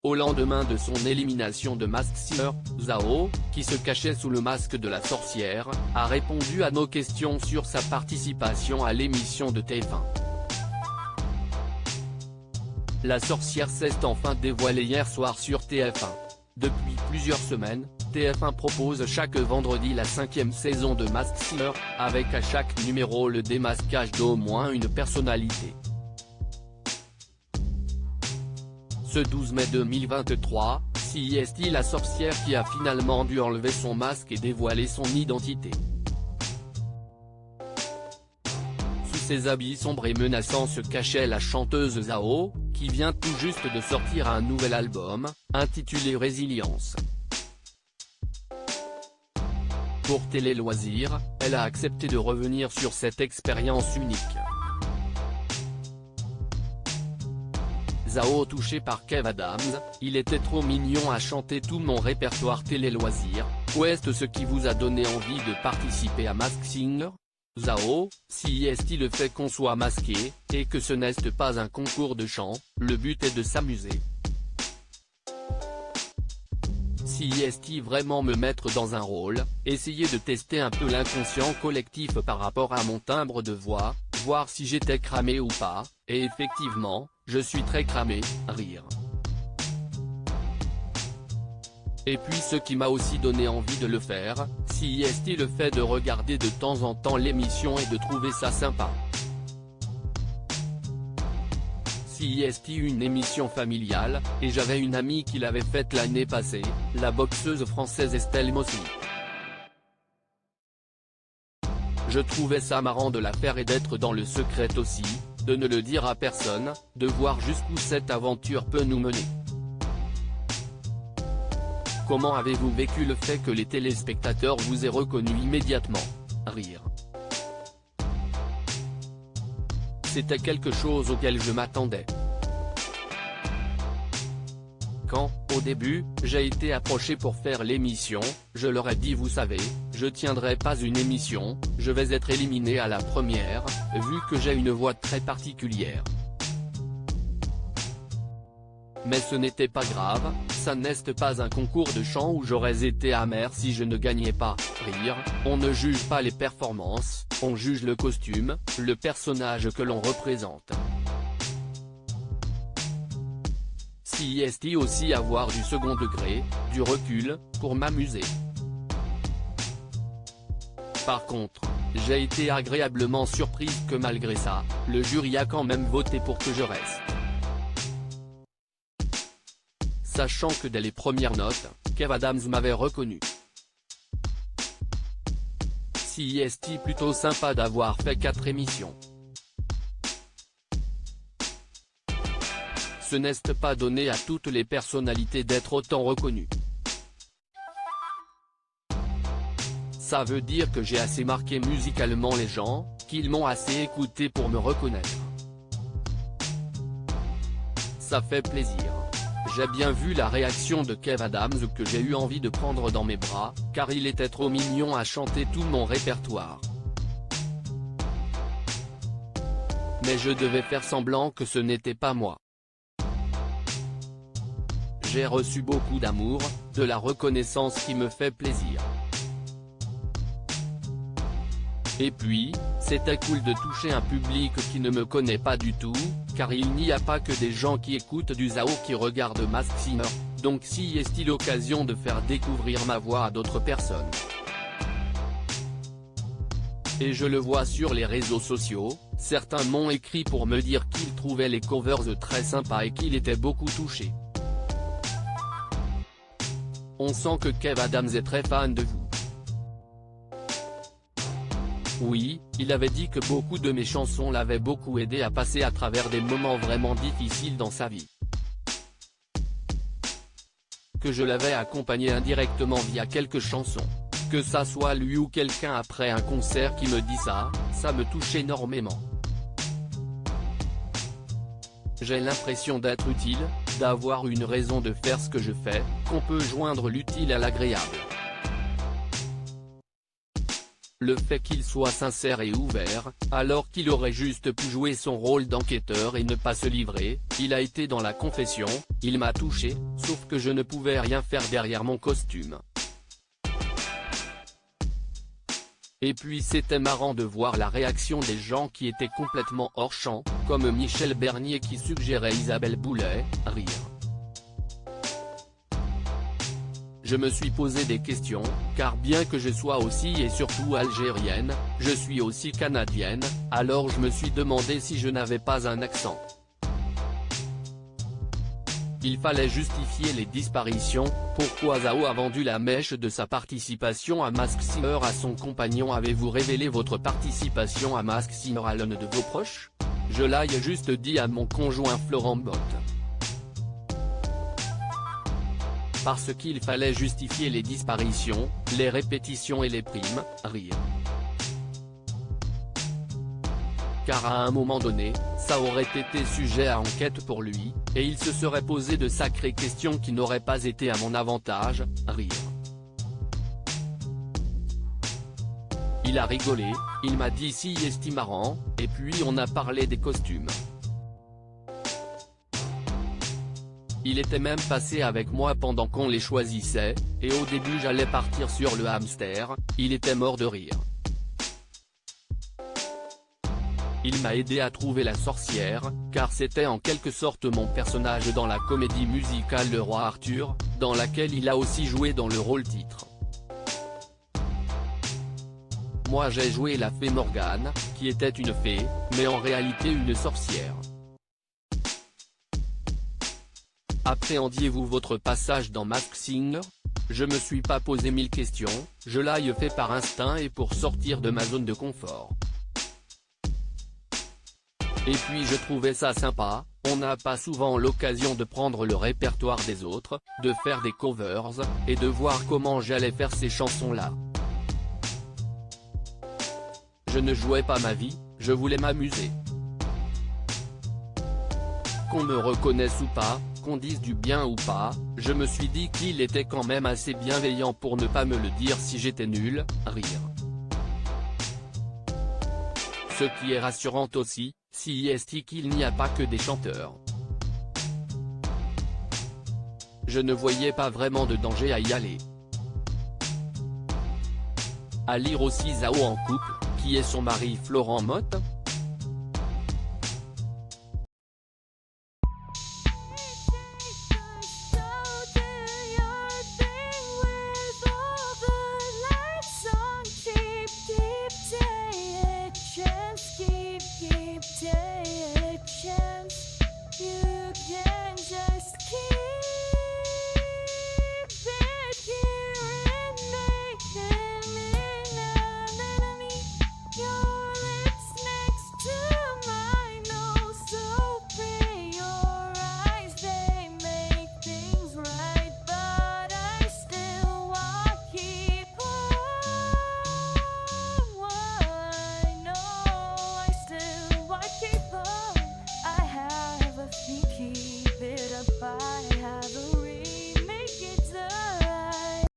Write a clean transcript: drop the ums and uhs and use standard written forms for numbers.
Au lendemain de son élimination de Masked Singer, Zhao, qui se cachait sous le masque de la sorcière, a répondu à nos questions sur sa participation à l'émission de TF1. La sorcière s'est enfin dévoilée hier soir sur TF1. Depuis plusieurs semaines, TF1 propose chaque vendredi la 5e saison de Masked Singer, avec à chaque numéro le démasquage d'au moins une personnalité. Ce 12 mai 2023, c'est la sorcière qui a finalement dû enlever son masque et dévoiler son identité. Sous ses habits sombres et menaçants se cachait la chanteuse Zhao, qui vient tout juste de sortir un nouvel album, intitulé Résilience. Pour Télé Loisirs, elle a accepté de revenir sur cette expérience unique. Zhao touché par Kev Adams, il était trop mignon à chanter tout mon répertoire Télé Loisirs, qu'est-ce ce qui vous a donné envie de participer à Masked Singer? Zhao, si est-il le fait qu'on soit masqué, et que ce n'est pas un concours de chant, le but est de s'amuser. Si est-il vraiment me mettre dans un rôle, essayer de tester un peu l'inconscient collectif par rapport à mon timbre de voix, voir si j'étais cramé ou pas, et effectivement, je suis très cramé, rire. Et puis ce qui m'a aussi donné envie de le faire, si est-il le fait de regarder de temps en temps l'émission et de trouver ça sympa. Si est-il une émission familiale, et j'avais une amie qui l'avait faite l'année passée, la boxeuse française Estelle Mosley. Je trouvais ça marrant de la faire et d'être dans le secret aussi, de ne le dire à personne, de voir jusqu'où cette aventure peut nous mener. Comment avez-vous vécu le fait que les téléspectateurs vous aient reconnu immédiatement? Rire. C'était quelque chose auquel je m'attendais. Quand, au début, j'ai été approché pour faire l'émission, je leur ai dit vous savez, je tiendrai pas une émission, je vais être éliminé à la première, vu que j'ai une voix très particulière. Mais ce n'était pas grave, ça n'est pas un concours de chant où j'aurais été amer si je ne gagnais pas, rire, on ne juge pas les performances, on juge le costume, le personnage que l'on représente. Si est-il aussi avoir du second degré, du recul, pour m'amuser. Par contre, j'ai été agréablement surprise que malgré ça, le jury a quand même voté pour que je reste. Sachant que dès les premières notes, Kev Adams m'avait reconnu. Si est-il plutôt sympa d'avoir fait 4 émissions. Ce n'est pas donné à toutes les personnalités d'être autant reconnues. Ça veut dire que j'ai assez marqué musicalement les gens, qu'ils m'ont assez écouté pour me reconnaître. Ça fait plaisir. J'ai bien vu la réaction de Kev Adams que j'ai eu envie de prendre dans mes bras, car il était trop mignon à chanter tout mon répertoire. Mais je devais faire semblant que ce n'était pas moi. J'ai reçu beaucoup d'amour, de la reconnaissance qui me fait plaisir. Et puis, c'était cool de toucher un public qui ne me connaît pas du tout, car il n'y a pas que des gens qui écoutent du Zhao qui regardent Masked Singer, donc si est-il l'occasion de faire découvrir ma voix à d'autres personnes. Et je le vois sur les réseaux sociaux, certains m'ont écrit pour me dire qu'ils trouvaient les covers très sympas et qu'ils étaient beaucoup touchés. On sent que Kev Adams est très fan de vous. Oui, il avait dit que beaucoup de mes chansons l'avaient beaucoup aidé à passer à travers des moments vraiment difficiles dans sa vie. Que je l'avais accompagné indirectement via quelques chansons. Que ça soit lui ou quelqu'un après un concert qui me dit ça, ça me touche énormément. J'ai l'impression d'être utile, d'avoir une raison de faire ce que je fais, qu'on peut joindre l'utile à l'agréable. Le fait qu'il soit sincère et ouvert, alors qu'il aurait juste pu jouer son rôle d'enquêteur et ne pas se livrer, il a été dans la confession, il m'a touché, sauf que je ne pouvais rien faire derrière mon costume. Et puis c'était marrant de voir la réaction des gens qui étaient complètement hors champ, comme Michel Bernier qui suggérait Isabelle Boulet, rire. Je me suis posé des questions, car bien que je sois aussi et surtout algérienne, je suis aussi canadienne, alors je me suis demandé si je n'avais pas un accent. Il fallait justifier les disparitions. Pourquoi Zao a vendu la mèche de sa participation à Masked Singer à son compagnon? Avez-vous révélé votre participation à Masked Singer à l'un de vos proches? Je l'ai juste dit à mon conjoint Florent Bott. Parce qu'il fallait justifier les disparitions, les répétitions et les primes, rire. Car à un moment donné, ça aurait été sujet à enquête pour lui, et il se serait posé de sacrées questions qui n'auraient pas été à mon avantage, rire. Il a rigolé, il m'a dit si est marrant, et puis on a parlé des costumes. Il était même passé avec moi pendant qu'on les choisissait, et au début j'allais partir sur le hamster, il était mort de rire. Il m'a aidé à trouver la sorcière, car c'était en quelque sorte mon personnage dans la comédie musicale Le Roi Arthur, dans laquelle il a aussi joué dans le rôle-titre. Moi j'ai joué la fée Morgane, qui était une fée, mais en réalité une sorcière. Appréhendiez-vous votre passage dans Masked Singer? Je me suis pas posé 1000 questions, je l'ai fait par instinct et pour sortir de ma zone de confort. Et puis je trouvais ça sympa, on n'a pas souvent l'occasion de prendre le répertoire des autres, de faire des covers, et de voir comment j'allais faire ces chansons-là. Je ne jouais pas ma vie, je voulais m'amuser. Qu'on me reconnaisse ou pas, qu'on dise du bien ou pas, je me suis dit qu'il était quand même assez bienveillant pour ne pas me le dire si j'étais nul, rire. Ce qui est rassurant aussi, si est qu'il n'y a pas que des chanteurs. Je ne voyais pas vraiment de danger à y aller. À lire aussi Zao en couple, qui est son mari Florent Bott.